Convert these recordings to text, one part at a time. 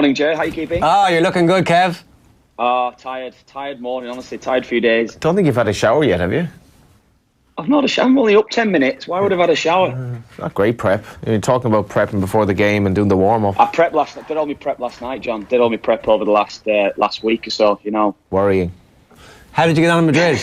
Morning, Ger. How you keeping? Oh, you're looking good, Kev. Oh, tired morning, honestly. Tired few days. Don't think you've had a shower yet, have you? I've not had a shower. I'm only up 10 minutes. Why would I have had a shower? Not great prep. You're talking about prepping before the game and doing the warm-up. I prepped last night. Did all my prep last night, John. Did all my prep over the last week or so, you know. Worrying. How did you get on in Madrid?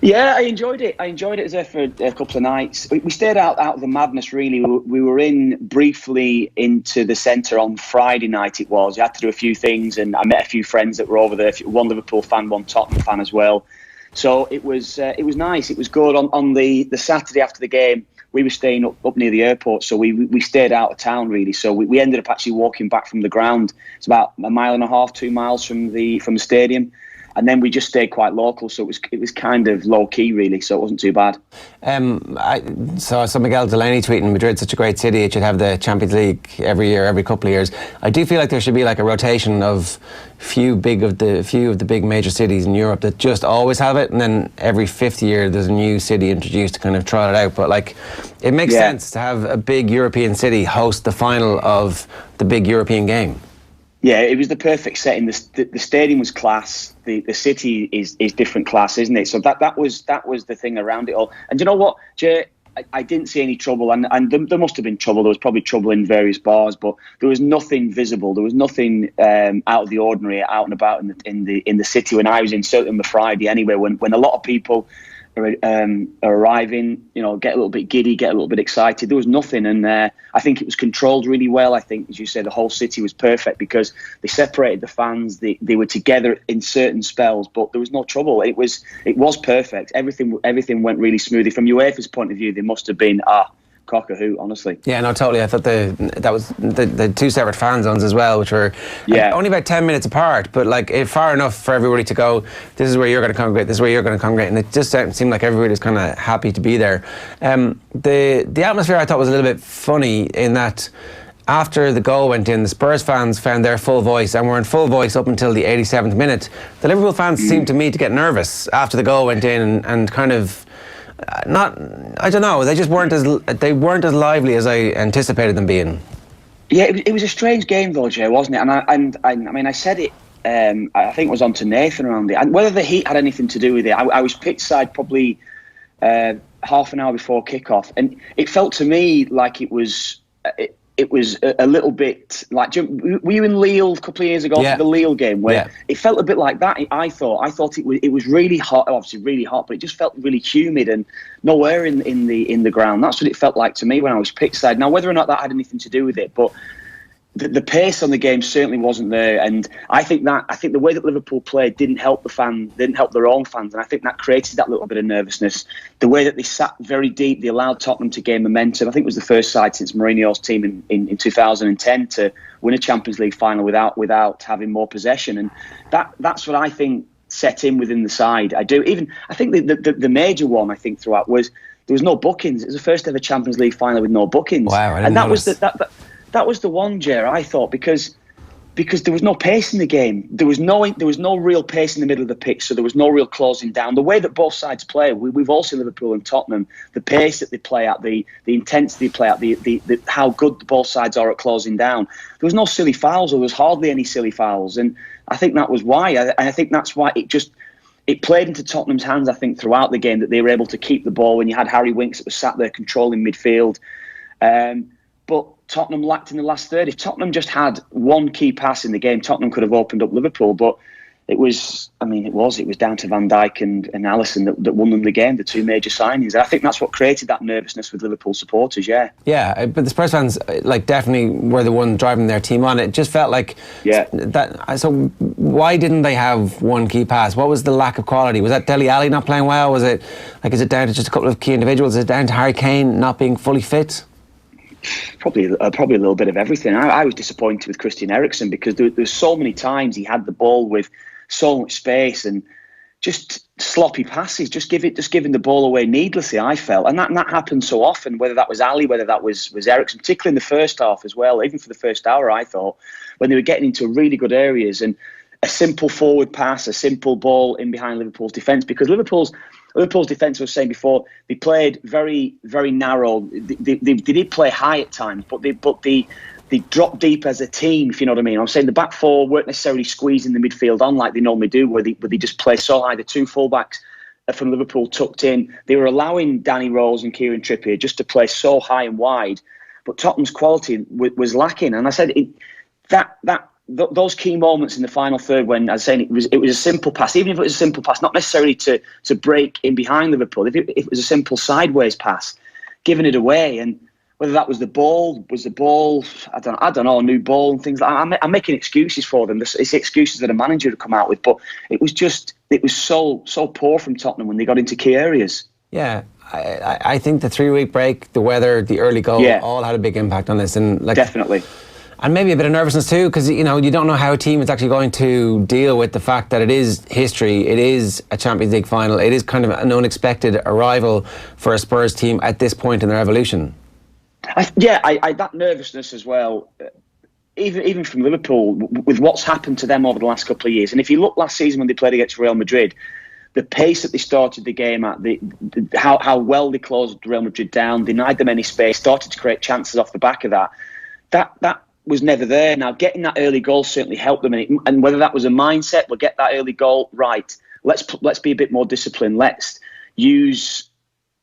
Yeah, I enjoyed it. I was there for a couple of nights. We stayed out of the madness, really. We were in briefly into the centre on Friday night, it was. You had to do a few things, and I met a few friends that were over there. One Liverpool fan, one Tottenham fan as well. So it was nice. It was good. On the Saturday after the game, we were staying up near the airport, so we stayed out of town, really. So we ended up actually walking back from the ground. It's about 1.5 miles, 2 miles from the stadium. And then we just stayed quite local, so it was kind of low key, really. So it wasn't too bad. I saw Miguel Delaney tweeting, Madrid's such a great city; it should have the Champions League every year, every couple of years. I do feel like there should be like a rotation of few of the big major cities in Europe that just always have it, and then every fifth year there's a new city introduced to kind of try it out. But like, it makes sense to have a big European city host the final of the big European game. Yeah, it was the perfect setting. The stadium was class. The city is different class, isn't it? So that was the thing around it all. And you know what, Jay? I didn't see any trouble, and there must have been trouble. There was probably trouble in various bars, but there was nothing visible. There was nothing out of the ordinary out and about in the city when I was in, certainly on the Friday anyway. When a lot of people are arriving, you know, get a little bit giddy, get a little bit excited. There was nothing, and I think it was controlled really well. I think, as you say, the whole city was perfect because they separated the fans. They were together in certain spells, but there was no trouble. It was perfect. Everything went really smoothly. From UEFA's point of view, they must have been cock a hoot, honestly. Yeah, no, totally. I thought that was the two separate fan zones as well, which were only about 10 minutes apart, but like far enough for everybody to go, this is where you're going to congregate, this is where you're going to congregate, and it just seemed like everybody was kind of happy to be there. The atmosphere I thought was a little bit funny in that after the goal went in, the Spurs fans found their full voice and were in full voice up until the 87th minute. The Liverpool fans seemed to me to get nervous after the goal went in and kind of I don't know. They just weren't as lively as I anticipated them being. Yeah, it was a strange game though, Jay, wasn't it? And I mean, I said it. I think it was on to Nathan around it, and whether the heat had anything to do with it. I was pitch side probably half an hour before kickoff, and it felt to me like it was. It was a little bit like, were you in Lille a couple of years ago for the Lille game where it felt a bit like that? I thought it was really hot, obviously really hot, but it just felt really humid and nowhere in the ground. That's what it felt like to me when I was pitch side. Now, whether or not that had anything to do with it, but the pace on the game certainly wasn't there, and I think the way that Liverpool played didn't help their own fans, and I think that created that little bit of nervousness. The way that they sat very deep, they allowed Tottenham to gain momentum. I think it was the first side since Mourinho's team in 2010 to win a Champions League final without having more possession, and that's what I think set in within the side. I think the major one I think throughout was there was no bookings. It was the first ever Champions League final with no bookings. Wow, I didn't notice. That was the one, Ger, I thought, because there was no pace in the game. There was no real pace in the middle of the pitch, so there was no real closing down. The way that both sides play, we've all seen Liverpool and Tottenham, the pace that they play at, the intensity they play at, the how good both sides are at closing down. There was no silly fouls, or there was hardly any silly fouls, and I think that was why. I think that's why it played into Tottenham's hands, I think, throughout the game, that they were able to keep the ball when you had Harry Winks that was sat there controlling midfield. But Tottenham lacked in the last third. If Tottenham just had one key pass in the game, Tottenham could have opened up Liverpool. But it was down to Van Dijk and Alisson that won them the game, the two major signings. And I think that's what created that nervousness with Liverpool supporters, Yeah, but the Spurs fans definitely were the one driving their team on. It just felt like that. So why didn't they have one key pass? What was the lack of quality? Was that Dele Alli not playing well? Is it down to just a couple of key individuals? Is it down to Harry Kane not being fully fit? Probably a little bit of everything. I was disappointed with Christian Eriksen because there's so many times he had the ball with so much space and just sloppy passes, just giving the ball away needlessly, I felt. And that happened so often, whether that was Ali, whether that was Eriksen, particularly in the first half as well, even for the first hour, I thought, when they were getting into really good areas and a simple forward pass, a simple ball in behind Liverpool's defence, because Liverpool's defence, I was saying before, they played very, very narrow. They did play high at times, but the they dropped deep as a team, if you know what I mean. I'm saying the back four weren't necessarily squeezing the midfield on like they normally do, where they just play so high. The two fullbacks from Liverpool tucked in. They were allowing Danny Rose and Kieran Trippier just to play so high and wide, but Tottenham's quality was lacking. And I said those key moments in the final third when I was saying it was a simple pass, even if it was a simple pass, not necessarily to break in behind Liverpool. If it was a simple sideways pass, giving it away, and whether that was the ball, I don't know, a new ball and things like that. I'm making excuses for them. It's excuses that a manager would come out with, but it was so poor from Tottenham when they got into key areas. Yeah, I think the 3-week break, the weather, the early goal, all had a big impact on this, and definitely. And maybe a bit of nervousness too, because you don't know how a team is actually going to deal with the fact that it is history, it is a Champions League final, it is kind of an unexpected arrival for a Spurs team at this point in their evolution. That nervousness as well, even from Liverpool, with what's happened to them over the last couple of years. And if you look last season when they played against Real Madrid, the pace that they started the game at, how well they closed Real Madrid down, denied them any space, started to create chances off the back of that was never there. Now, getting that early goal certainly helped them, and whether that was a mindset, we'll get that early goal right. Let's be a bit more disciplined. Let's use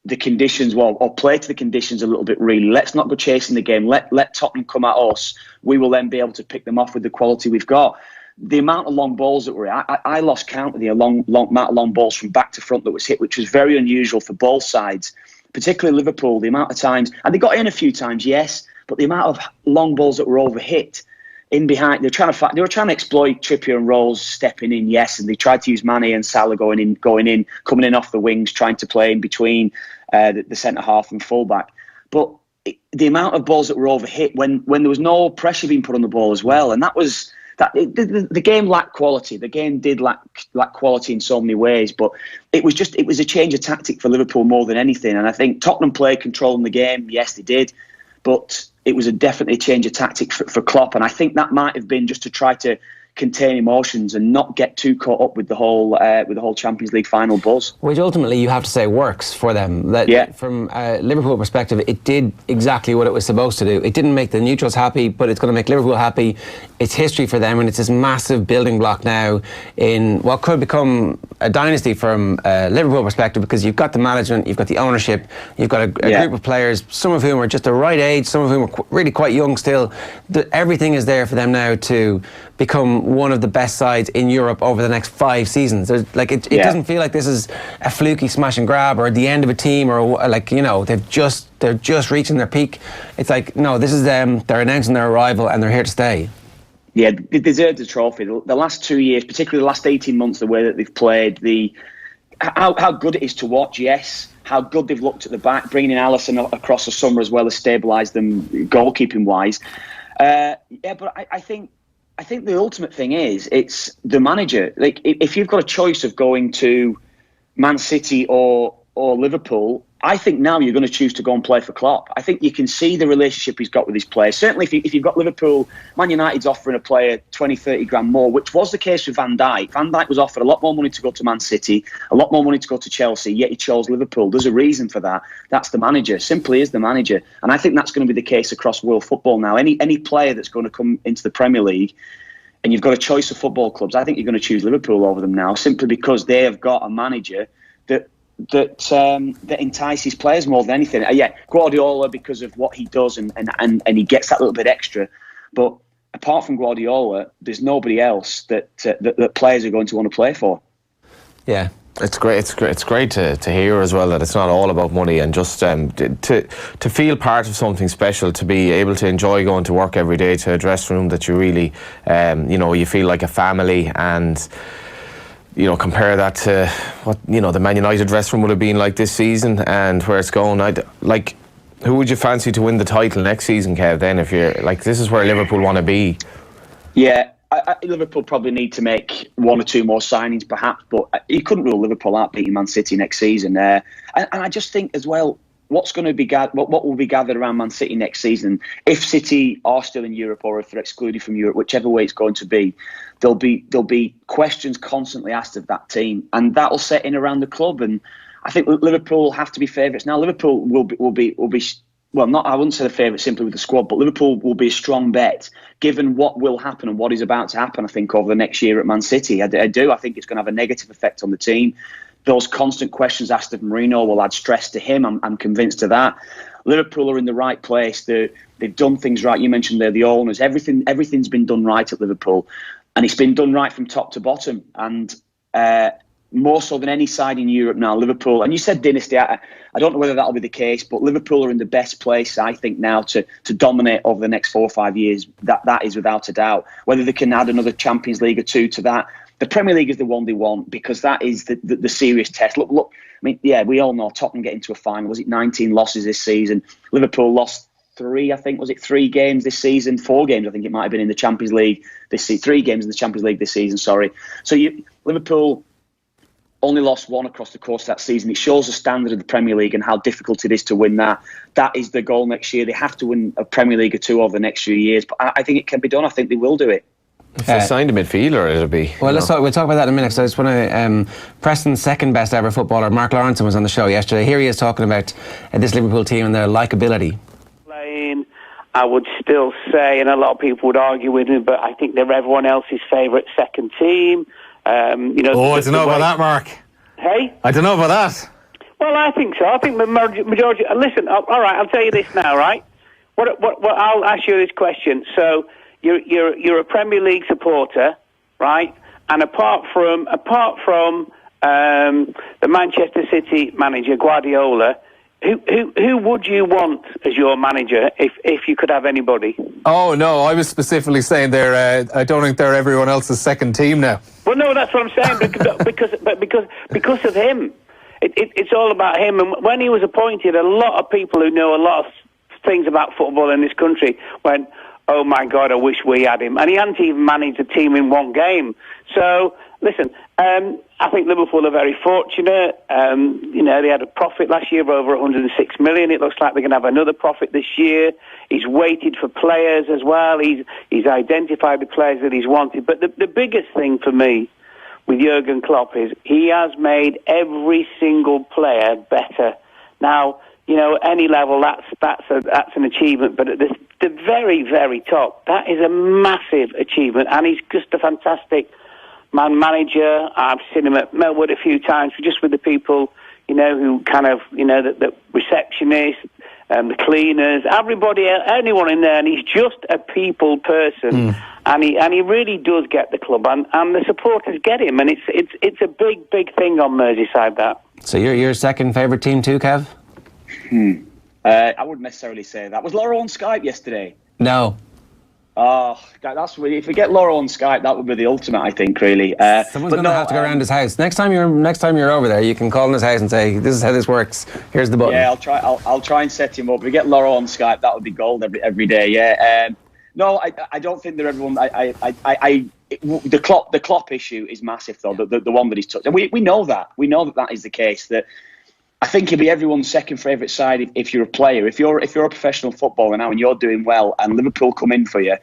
the conditions or play to the conditions a little bit. Really, let's not go chasing the game. Let Tottenham come at us. We will then be able to pick them off with the quality we've got. The amount of long balls that were I lost count of the amount of long balls from back to front that was hit, which was very unusual for both sides, particularly Liverpool. The amount of times, and they got in a few times, yes, but the amount of long balls that were overhit in behind, they were trying to exploit Trippier and Rose stepping in, yes, and they tried to use Mane and Salah going in, coming in off the wings, trying to play in between the centre half and fullback. But the amount of balls that were overhit when there was no pressure being put on the ball as well, and that was that. The game lacked quality. The game did lack quality in so many ways, but it was a change of tactic for Liverpool more than anything. And I think Tottenham played controlling the game. Yes, they did, but it was definitely a change of tactic for Klopp, and I think that might have been just to try to contain emotions and not get too caught up with the whole Champions League final buzz. Which ultimately you have to say works for them. From a Liverpool perspective, it did exactly what it was supposed to do. It didn't make the neutrals happy, but it's going to make Liverpool happy. It's history for them, and it's this massive building block now in what could become a dynasty from a Liverpool perspective, because you've got the management, you've got the ownership, you've got a group of players, some of whom are just the right age, some of whom are really quite young still. Everything is there for them now to become one of the best sides in Europe over the next 5 seasons. It doesn't feel like this is a fluky smash and grab or the end of a team, or they're just reaching their peak. It's like, no, this is them. They're announcing their arrival and they're here to stay. Yeah, they deserve the trophy. The last 2 years, particularly the last 18 months, the way that they've played, how good it is to watch, yes. How good they've looked at the back, bringing in Alisson across the summer as well as stabilised them goalkeeping wise. But I think the ultimate thing is it's the manager. Like, if you've got a choice of going to Man City or Liverpool, I think now you're going to choose to go and play for Klopp. I think you can see the relationship he's got with his players. Certainly if you've got Liverpool, Man United's offering a player 20, 30 grand more, which was the case with Van Dijk. Van Dijk was offered a lot more money to go to Man City, a lot more money to go to Chelsea, yet he chose Liverpool. There's a reason for that. That's the manager. Simply is the manager. And I think that's going to be the case across world football now. Any player that's going to come into the Premier League, and you've got a choice of football clubs, I think you're going to choose Liverpool over them now, simply because they have got a manager that entices players more than anything. Guardiola, because of what he does, and he gets that little bit extra. But apart from Guardiola, there's nobody else that players are going to want to play for. Yeah. It's great. It's great to hear as well that it's not all about money, and just to feel part of something special, to be able to enjoy going to work every day, to a dressing room that you really, you feel like a family, and compare that to what the Man United dressing room would have been like this season and where it's going. Who would you fancy to win the title next season, Kev? Then, if you're like, this is where Liverpool want to be. Yeah. Liverpool probably need to make 1 or 2 more signings, perhaps, but you couldn't rule Liverpool out beating Man City next season. And I just think as well, what will be gathered around Man City next season, if City are still in Europe or if they're excluded from Europe, whichever way it's going to be, there'll be questions constantly asked of that team, and that'll set in around the club. And I think Liverpool have to be favourites now. Liverpool will be well, not I wouldn't say the favourite simply with the squad, but Liverpool will be a strong bet given what will happen and what is about to happen, I think, over the next year at Man City. I do. I think it's going to have a negative effect on the team. Those constant questions asked of Mourinho will add stress to him. I'm convinced of that. Liverpool are in the right place. They've done things right. You mentioned the owners. Everything's been done right at Liverpool. And it's been done right from top to bottom. And more so than any side in Europe now, Liverpool. And you said dynasty. I don't know whether that'll be the case, but Liverpool are in the best place, I think, now to dominate over the next 4 or 5 years. That is without a doubt. Whether they can add another Champions League or two to that. The Premier League is the one they want because that is the serious test. Look. I mean, yeah, we all know Tottenham getting to a final. Was it 19 losses this season? Liverpool lost 3, I think. Was it 3 games this season? 4 games, I think it might have been in the Champions League this season. 3 games in the Champions League this season, sorry. So Liverpool only lost 1 across the course of that season. It shows the standard of the Premier League and how difficult it is to win that. That is the goal next year. They have to win a Premier League or 2 over the next few years. But I think it can be done. I think they will do it. If they signed a midfielder, it'll be. Well, we'll talk about that in a minute. So I just want to. Preston's second best ever footballer, Mark Lawrenson, was on the show yesterday. Here he is talking about this Liverpool team and their likeability. Playing, I would still say, and a lot of people would argue with me, but I think they're everyone else's favourite second team. I don't know about that, Mark. Hey? I don't know about that. Well, I think so. I think the majority. Listen, all right. I'll tell you this now, right? What? I'll ask you this question. So. You're a Premier League supporter, right? And apart from the Manchester City manager Guardiola, who would you want as your manager if you could have anybody? Oh no, I was specifically saying I don't think they're everyone else's second team now. Well, no, that's what I'm saying because of him. It's all about him. And when he was appointed, a lot of people who know a lot of things about football in this country went, oh my God, I wish we had him. And he hadn't even managed a team in 1 game. So, listen, I think Liverpool are very fortunate. They had a profit last year of over 106 million. It looks like they're going to have another profit this year. He's waited for players as well. He's identified the players that he's wanted. But the biggest thing for me with Jurgen Klopp is he has made every single player better. Now, any level, that's an achievement. But at the very, very top, that is a massive achievement. And he's just a fantastic manager. I've seen him at Melwood a few times, just with the people, who kind of, the receptionists, the cleaners, everybody, anyone in there. And he's just a people person. And he really does get the club. And the supporters get him. And it's a big, big thing on Merseyside, that. So your second favourite team too, Kev? I wouldn't necessarily say that. Was Laura on Skype yesterday? No. Oh, that's really, if we get Laura on Skype, that would be the ultimate, I think, really. Someone's going to have to go around his house. Next time you're over there, you can call in his house and say, this is how this works. Here's the button. Yeah, I'll try and set him up. If we get Laura on Skype, that would be gold every day, yeah. No, I don't think they're everyone. The Klopp issue is massive, though, the one that he's touched. And we know that. We know that is the case, that I think he'll be everyone's second favourite side if you're a player. If you're a professional footballer now and you're doing well and Liverpool come in for you,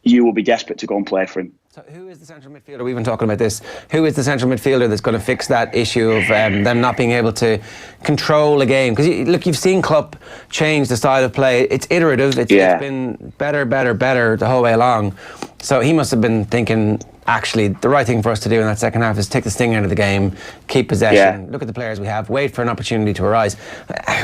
you will be desperate to go and play for him. So who is the central midfielder? We've been talking about this. Who is the central midfielder that's going to fix that issue of them not being able to control a game? Because you've seen Klopp change the style of play. It's iterative. It's been better the whole way along. So he must have been thinking, actually, the right thing for us to do in that second half is take the sting out of the game, keep possession, look at the players we have, wait for an opportunity to arise.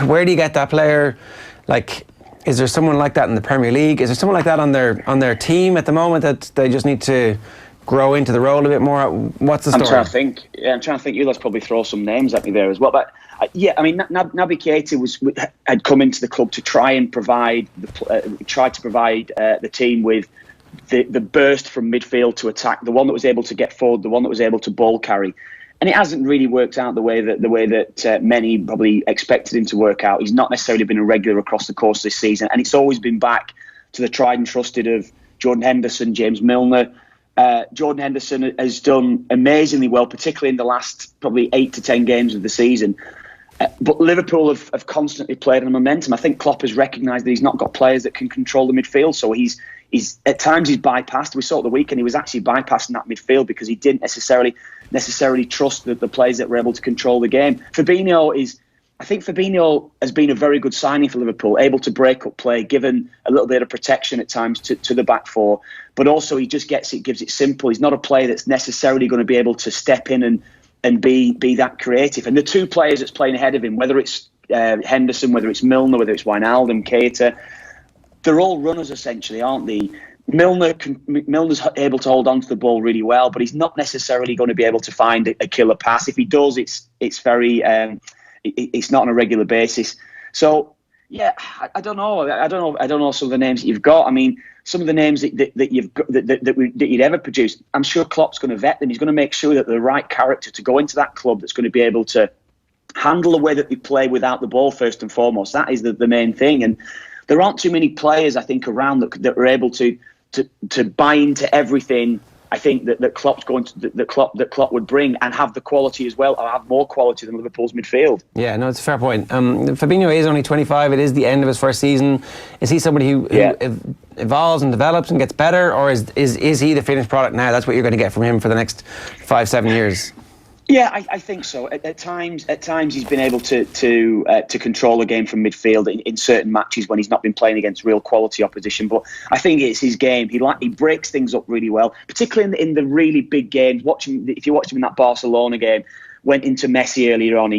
Where do you get that player? Like, is there someone like that in the Premier League? Is there someone like that on their team at the moment that they just need to grow into the role a bit more? What's the story? I'm trying to think. You let's probably throw some names at me there as well. But Naby Keita had come into the club to try and provide the team with the burst from midfield to attack, the one that was able to get forward, the one that was able to ball carry. And it hasn't really worked out the way that many probably expected him to work out. He's not necessarily been a regular across the course of this season, and it's always been back to the tried and trusted of Jordan Henderson, James Milner. Jordan Henderson has done amazingly well, particularly in the last probably 8 to 10 games of the season. But Liverpool have constantly played on momentum. I think Klopp has recognised that he's not got players that can control the midfield, so he's at times he's bypassed. We saw at the weekend he was actually bypassing that midfield because he didn't necessarily trust the players that were able to control the game. Fabinho I think Fabinho has been a very good signing for Liverpool, able to break up play, given a little bit of protection at times to the back four, but also he just gives it simple. He's not a player that's necessarily going to be able to step in and be that creative. And the two players that's playing ahead of him, whether it's Henderson, whether it's Milner, whether it's Wijnaldum, Keita, they're all runners essentially, aren't they? Milner's able to hold on to the ball really well, but he's not necessarily going to be able to find a killer pass. If he does, it's very it's not on a regular basis. So yeah, I don't know some of the names that you've got. I mean, some of the names that you'd ever produced. I'm sure Klopp's going to vet them. He's going to make sure that they're the right character to go into that club that's going to be able to handle the way that they play without the ball first and foremost. That is the main thing. And there aren't too many players, I think, around that are able to buy into everything. I think that Klopp's that Klopp would bring and have the quality as well, or have more quality than Liverpool's midfield. Yeah, no, it's a fair point. Fabinho is only 25. It is the end of his first season. Is he somebody who evolves and develops and gets better, or is he the finished product now? That's what you're going to get from him for the next 5-7 years. Yeah, I think so. At times he's been able to control the game from midfield in certain matches when he's not been playing against real quality opposition. But I think it's his game. He breaks things up really well, particularly in the really big games. If you watch him in that Barcelona game, went into Messi earlier on.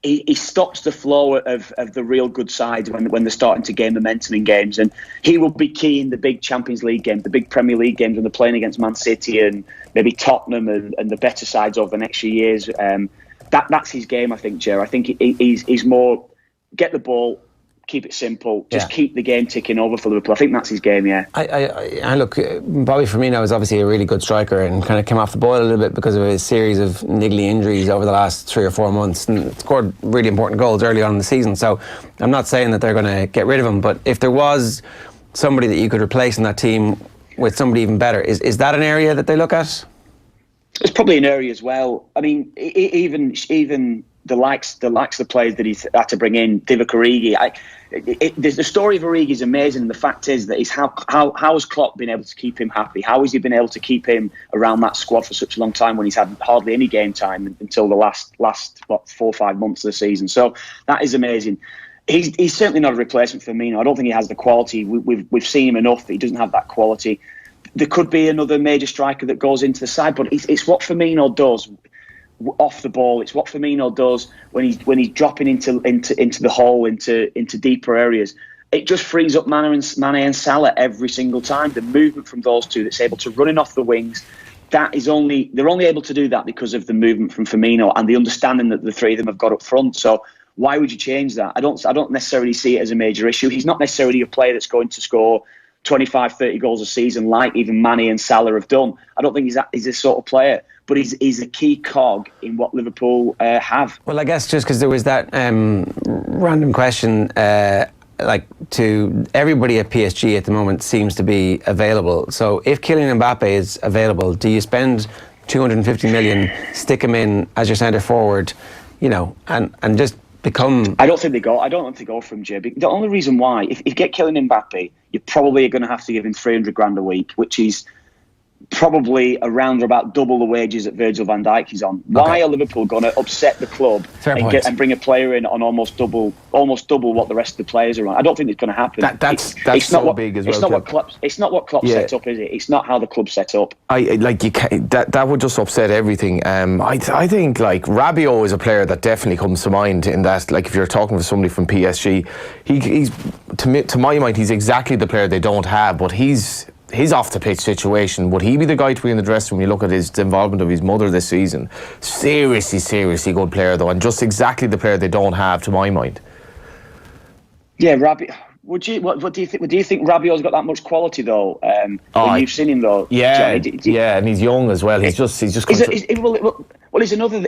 He stops the flow of the real good sides when they're starting to gain momentum in games, and he will be key in the big Champions League games, the big Premier League games when they're playing against Man City and maybe Tottenham and the better sides over the next few years. That's his game, I think, Ger. I think he's more get the ball, keep it simple, just keep the game ticking over for Liverpool. I think that's his game, yeah. I look, Bobby Firmino is obviously a really good striker and kind of came off the boil a little bit because of a series of niggly injuries over the last 3 or 4 months, and scored really important goals early on in the season. So I'm not saying that they're going to get rid of him, but if there was somebody that you could replace in that team with somebody even better, is that an area that they look at? It's probably an area as well. I mean, even the likes of the players that he's had to bring in, Divock Origi. The story of Origi is amazing, and the fact is that how has Klopp been able to keep him happy? How has he been able to keep him around that squad for such a long time when he's had hardly any game time until the last 4 or 5 months of the season? So that is amazing. He's certainly not a replacement for Firmino. I don't think he has the quality. We've seen him enough that he doesn't have that quality. There could be another major striker that goes into the side, but it's what Firmino does off the ball. It's what Firmino does when he's dropping into the hole, into deeper areas. It just frees up Mane and Salah every single time. The movement from those two that's able to run in off the wings, they're only able to do that because of the movement from Firmino and the understanding that the three of them have got up front. So why would you change that? I don't necessarily see it as a major issue. He's not necessarily a player that's going to score 25, 30 goals a season like even Mane and Salah have done. I don't think he's this sort of player, but he's a key cog in what Liverpool have. Well, I guess just because there was that random question, to everybody at PSG at the moment seems to be available. So if Kylian Mbappe is available, do you spend 250 million, stick him in as your centre forward, and just become... I don't think they go from JB. The only reason why, if you get Kylian Mbappe, you're probably going to have to give him 300 grand a week, which is probably around or about double the wages that Virgil van Dijk is on. Why are Liverpool going to upset the club and bring a player in on almost double what the rest of the players are on? I don't think it's going to happen. That's it's so not big as it's well. It's not what Klopp set up, is it? It's not how the club's set up. That would just upset everything. I think Rabiot is a player that definitely comes to mind in that. If you're talking to somebody from PSG, he's to my mind he's exactly the player they don't have, but his off the pitch situation, would he be the guy to be in the dressing room? You look at the involvement of his mother this season. Seriously good player though, and just exactly the player they don't have to my mind. Yeah, Rabiot. What do you think? Do you think Rabiot's got that much quality though? When you've seen him though, yeah, Johnny, yeah, and he's young as well. He's just. He's another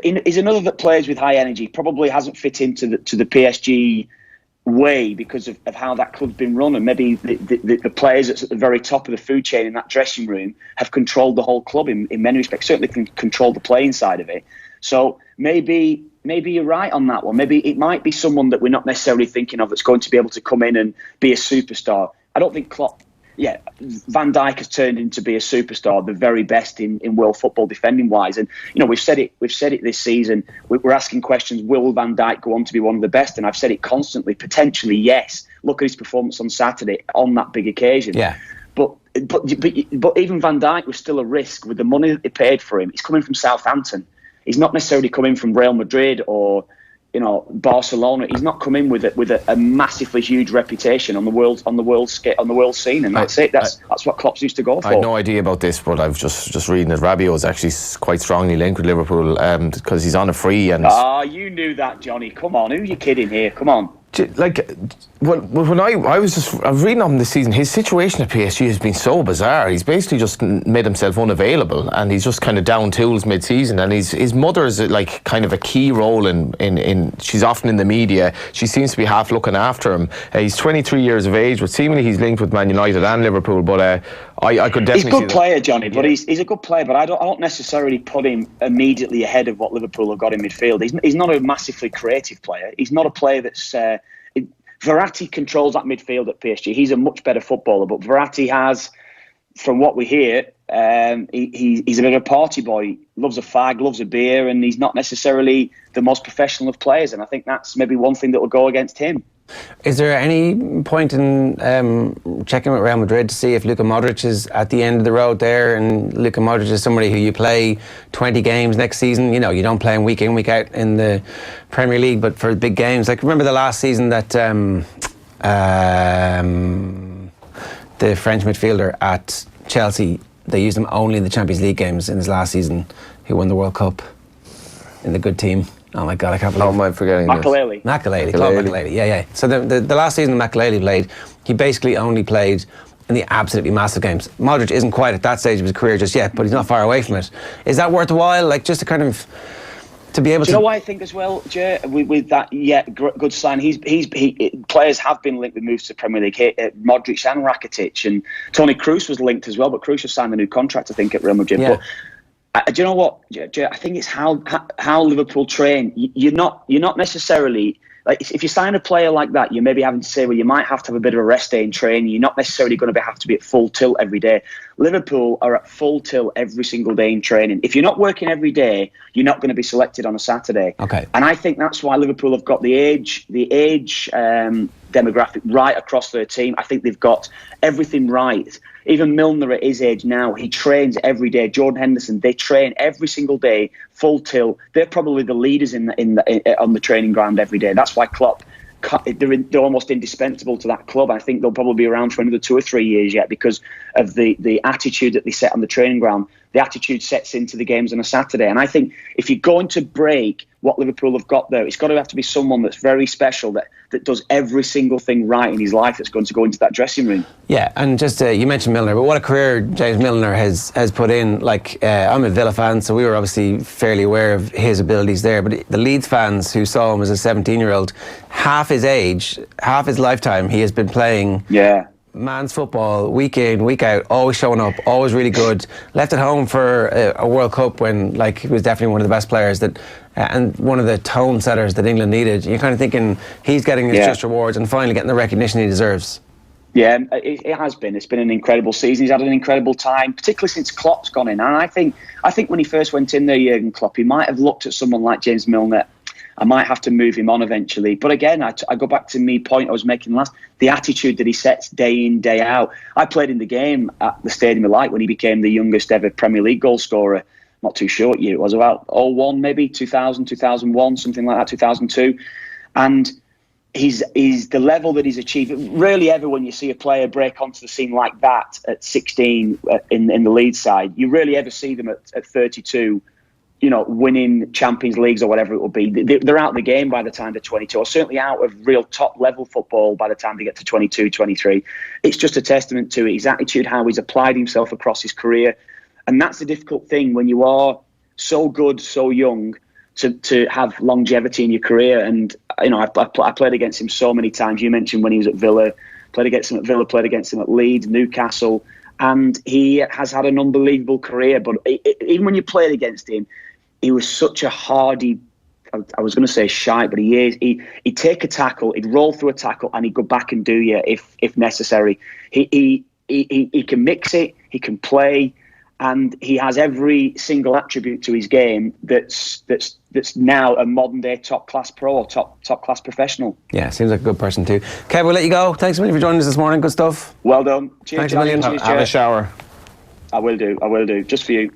that plays with high energy. Probably hasn't fit into the PSG way because of how that club's been run, and maybe the players that's at the very top of the food chain in that dressing room have controlled the whole club in many respects. Certainly can control the playing side of it. So maybe you're right on that one. Maybe it might be someone that we're not necessarily thinking of that's going to be able to come in and be a superstar. I don't think Klopp Van Dijk has turned into be a superstar, the very best in world football defending wise. And we've said it this season. We're asking questions: will Van Dijk go on to be one of the best? And I've said it constantly. Potentially, yes. Look at his performance on Saturday on that big occasion. Yeah. But even Van Dijk was still a risk with the money that they paid for him. He's coming from Southampton. He's not necessarily coming from Real Madrid or Barcelona. He's not come in with a massively huge reputation on the world scene, and that's it. That's what Klopp's used to go for. I had no idea about this, but I've just reading that Rabiot is actually quite strongly linked with Liverpool because he's on a free. And you knew that, Johnny. Come on, who are you kidding here? Come on. Like, when I was reading on this season, his situation at PSG has been so bizarre. He's basically just made himself unavailable, and he's just kind of down tools mid-season. And his mother is like kind of a key role in. She's often in the media. She seems to be half looking after him. He's 23 years of age, but seemingly he's linked with Man United and Liverpool. But I could definitely. He's a good player, Johnny. But he's a good player. But I don't necessarily put him immediately ahead of what Liverpool have got in midfield. He's not a massively creative player. He's not a player that's. Verratti controls that midfield at PSG. He's a much better footballer, but Verratti has, from what we hear, he's a bit of a party boy. Loves a fag, loves a beer, and he's not necessarily the most professional of players. And I think that's maybe one thing that will go against him. Is there any point in checking with Real Madrid to see if Luka Modric is at the end of the road there? And Luka Modric is somebody who you play 20 games next season. You don't play him week in, week out in the Premier League, but for big games. Like, remember the last season that the French midfielder at Chelsea, they used him only in the Champions League games in his last season, who won the World Cup in the good team. Oh my God, I can't believe it. How am I forgetting Makelele. Makelele. Yeah. So the last season that Makelele played, he basically only played in the absolutely massive games. Modric isn't quite at that stage of his career just yet, but he's not far away from it. Is that worthwhile? Like, just to kind of to be able to. Do you know what I think as well, Ger, with that? Yeah, good sign. Players have been linked with moves to Premier League. Modric and Rakitic, and Toni Kroos was linked as well, but Kroos has signed a new contract, I think, at Real Madrid. Yeah. But do you know what, Ger? I think it's how Liverpool train. You're not necessarily. Like, if you sign a player like that, you may be having to say, well, you might have to have a bit of a rest day in training. You're not necessarily going to have to be at full tilt every day. Liverpool are at full tilt every single day in training. If you're not working every day, you're not going to be selected on a Saturday. Okay. And I think that's why Liverpool have got the age demographic right across their team. I think they've got everything right. Even Milner at his age now, he trains every day. Jordan Henderson, they train every single day, full tilt. They're probably the leaders on the training ground every day. That's why Klopp, they're almost indispensable to that club. I think they'll probably be around for another 2 or 3 years yet because of the attitude that they set on the training ground. The attitude sets into the games on a Saturday. And I think if you're going to break what Liverpool have got there, it's got to have to be someone that's very special, that does every single thing right in his life, that's going to go into that dressing room. Yeah, and just you mentioned Milner, but what a career James Milner has put in. Like, I'm a Villa fan, so we were obviously fairly aware of his abilities there, but the Leeds fans who saw him as a 17-year-old, half his age, half his lifetime, he has been playing man's football week in, week out, always showing up, always really good. Left at home for a World Cup when, like, he was definitely one of the best players that and one of the tone setters that England needed. You're kind of thinking he's getting his just rewards and finally getting the recognition he deserves. Yeah, it has been. It's been an incredible season. He's had an incredible time, particularly since Klopp's gone in. And I think when he first went in there, Jurgen Klopp, he might have looked at someone like James Milner. I might have to move him on eventually. But again, I go back to the point I was making last, the attitude that he sets day in, day out. I played in the game at the Stadium of Light when he became the youngest ever Premier League goal scorer. Not too sure what year it was, about 01 maybe, 2000, 2001, something like that, 2002. And he's the level that he's achieved. Rarely ever when you see a player break onto the scene like that at 16 in the Leeds side, you rarely ever see them at 32, winning Champions Leagues or whatever it will be. They're out of the game by the time they're 22, or certainly out of real top-level football by the time they get to 22, 23. It's just a testament to his attitude, how he's applied himself across his career. And that's the difficult thing when you are so good, so young, to have longevity in your career. And, I played against him so many times. You mentioned when he was at Villa, played against him at Villa, played against him at Leeds, Newcastle. And he has had an unbelievable career. But even when you played against him, he was such a hardy, I was going to say shite, but he is. He'd take a tackle, he'd roll through a tackle, and he'd go back and do you if necessary. he can mix it, he can play, and he has every single attribute to his game that's now a modern day top class pro or top class professional. Yeah, seems like a good person too. Kev, we'll let you go. Thanks a million for joining us this morning. Good stuff. Well done. Cheers, Thanks a million. Cheers, have a shower. I will do. Just for you.